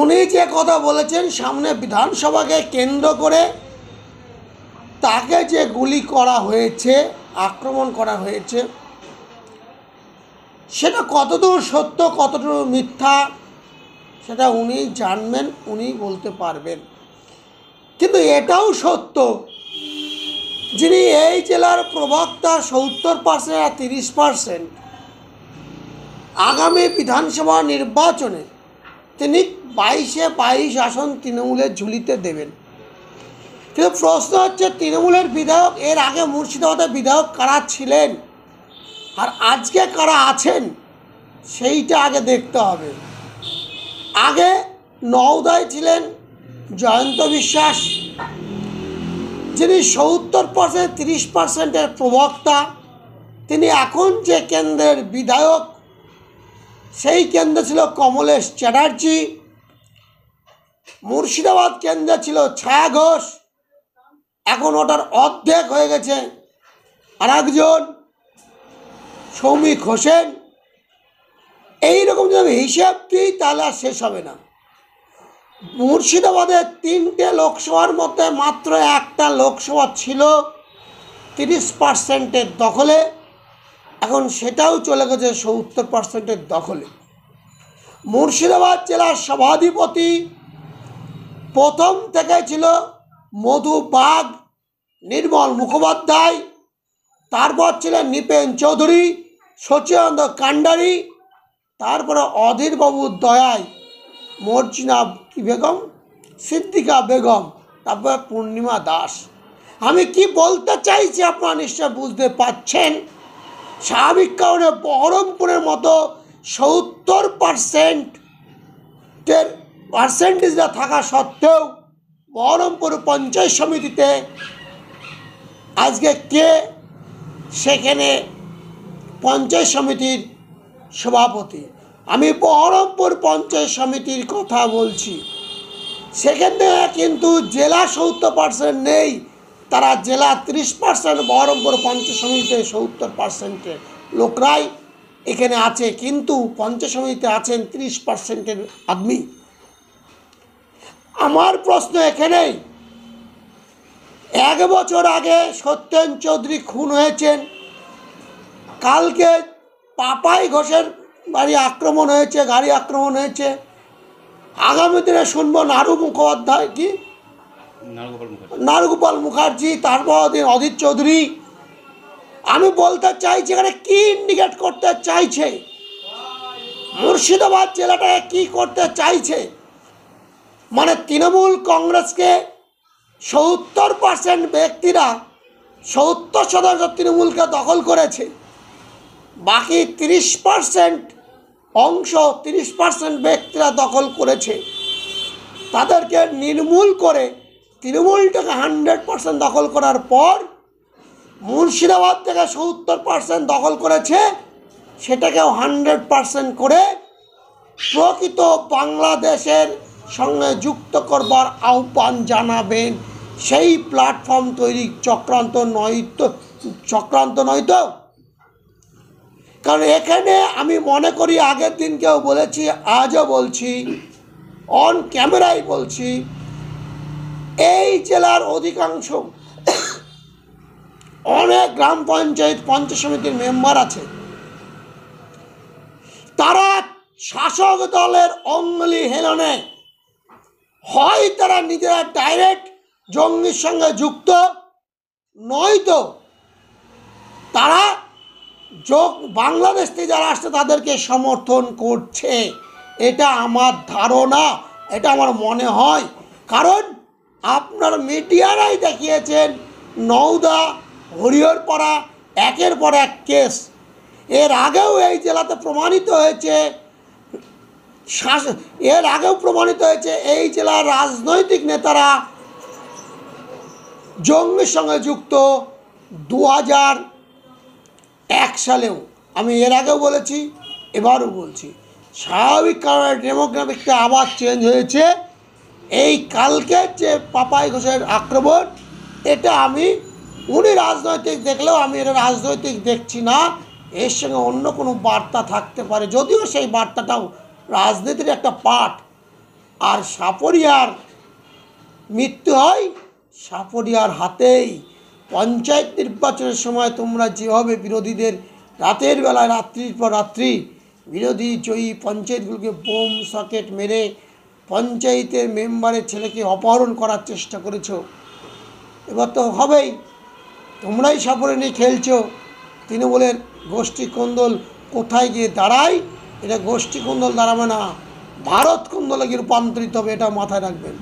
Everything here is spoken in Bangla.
উনি যে কথা বলেছেন সামনে বিধানসভাকে কেন্দ্র করে তাকে যে গুলি করা হয়েছে, আক্রমণ করা হয়েছে, সেটা কতদূর সত্য কতদূর মিথ্যা সেটা উনি জানবেন, উনি বলতে পারবেন। কিন্তু এটাও সত্য, যিনি এই জেলার প্রবক্তা 70% আর 30%, আগামী বিধানসভা নির্বাচনে তিনি 22 আসন তৃণমূলের ঝুলিতে দেবেন। কিন্তু প্রশ্ন হচ্ছে, তৃণমূলের বিধায়ক, এর আগে মুর্শিদাবাদের বিধায়ক কারা ছিলেন আর আজকে কারা আছেন সেইটা আগে দেখতে হবে। আগে নওদায় ছিলেন জয়ন্ত বিশ্বাস, যিনি 70% 30%-এর প্রবক্তা। তিনি এখন যে কেন্দ্রের বিধায়ক, সেই কেন্দ্রে ছিল কমলেশ চ্যাটার্জি। মুর্শিদাবাদ কেন্দ্রে ছিল ছায়া ঘোষ, এখন ওটার অর্ধেক হয়ে গেছে আর একজন সৌমিক হোসেন। এইরকম যদি আমি হিসাব দিই তাহলে আর শেষ হবে না। মুর্শিদাবাদের 3টে লোকসভার মধ্যে মাত্র একটা লোকসভা ছিল 30%-এর দখলে, এখন সেটাও চলে গেছে 70%-এর দখলে। মুর্শিদাবাদ জেলার সভাধিপতি প্রথম থেকে ছিল মধু বাগ, নির্মল মুখোপাধ্যায়, তারপর ছিলেন নিপেন চৌধুরী, সচিদানন্দ কান্ডারি, তারপরে অধীরবাবু দয়ায়, মর্জিনা বেগম, সিদ্দিকা বেগম, তারপরে পূর্ণিমা দাস। আমি কি বলতে চাইছি আপনারা নিশ্চয় বুঝতে পারছেন। স্বাভাবিক কারণে বহরমপুরের মতো 70%-এর পার্সেন্টেজটা থাকা সত্ত্বেও বহরমপুর পঞ্চায়েত সমিতিতে আজকে কে সেখানে পঞ্চায়েত সমিতির সভাপতি? আমি বহরমপুর পঞ্চায়েত সমিতির কথা বলছি। সেখানে কিন্তু জেলা 70% নেই, তারা জেলা 30%, বহরমপুর পঞ্চায়েত সমিতিতে 70%-এর লোকরাই এখানে আছে, কিন্তু পঞ্চায়েত সমিতিতে আছেন 30%-এর আদমি। আমার প্রশ্ন এখানেই, 1 বছর আগে সত্যেন চৌধুরী খুন হয়েছেন, কালকে পাপাই ঘোষের বাড়ি আক্রমণ হয়েছে, গাড়ি আক্রমণ হয়েছে, আগামী দিনে শুনবো নারু মুখোপাধ্যায়, কি নারুগোপাল মুখার্জি, তারপর দিন অধীর চৌধুরী। আমি বলতে চাইছি এখানে কি ইন্ডিকেট করতে চাইছে, মুর্শিদাবাদ জেলাটাকে কি করতে চাইছে? মানে তৃণমূল কংগ্রেসকে 70% ব্যক্তিরা 70% তৃণমূলকে দখল করেছে, বাকি 30% অংশ 30% ব্যক্তিরা দখল করেছে। তাদেরকে নির্মূল করে তৃণমূলটাকে 100% দখল করার পর মুর্শিদাবাদ থেকে 70% দখল করেছে, সেটাকেও 100% করে প্রকৃত বাংলাদেশের সঙ্গে যুক্ত করবার আহ্বান জানাবেন। সেই প্ল্যাটফর্ম তৈরি চক্রান্ত নয় তো? কারণ এখানে আমি মনে করি, আগের দিনকেও বলেছি, আজও বলছি, অন ক্যামেরায় বলছি, এই জেলার অধিকাংশ অনেক গ্রাম পঞ্চায়েত পঞ্চায়েত সমিতির মেম্বার আছে, তারা শাসক দলের অঙ্গুলি হেলনে হয় তারা নিজেরা ডাইরেক্ট জঙ্গির সঙ্গে যুক্ত, নয়তো তারা বাংলাদেশ থেকে যারা আসছে তাদেরকে সমর্থন করছে। এটা আমার ধারণা, এটা আমার মনে হয়। কারণ আপনার মিডিয়ারাই দেখিয়েছেন নওদা, হরিহরপাড়া, একের পর এক কেস। এর আগেও এই জেলাতে প্রমাণিত হয়েছে, এই জেলার রাজনৈতিক নেতারা জঙ্গির সঙ্গে যুক্ত। 2001 সালেও আমি এর আগেও বলেছি, এবারও বলছি, স্বাভাবিক কারণে ডেমোগ্রাফিকটা আবার চেঞ্জ হয়েছে। এই কালকের যে পাপাই ঘোষের আক্রমণ, এটা উনি রাজনৈতিক দেখলেও আমি এটা রাজনৈতিক দেখছি না। এর সঙ্গে অন্য কোনো বার্তা থাকতে পারে, যদিও সেই বার্তাটাও রাজনীতির একটা পার্ট, আর সাপরিয়ার মৃত্যু হয় সাপরিয়ার হাতেই। পঞ্চায়েত নির্বাচনের সময় তোমরা যেভাবে বিরোধীদের রাতের বেলায় রাত্রির পর রাত্রি বিরোধী জয়ী পঞ্চায়েতগুলোকে বোম সকেট মেরে পঞ্চায়েতের মেম্বারের ছেলেকে অপহরণ করার চেষ্টা করেছো, এবার তো হবেই। তোমরাই সাপরে নিয়ে খেলছো। তৃণমূলের গোষ্ঠী কোন্দল কোথায় গিয়ে দাঁড়ায়, এটা গোষ্ঠী কোন্দল দাঁড়াবে না, ভারত কোন্দলে গিয়ে রূপান্তরিত হবে, এটা মাথায় রাখবেন।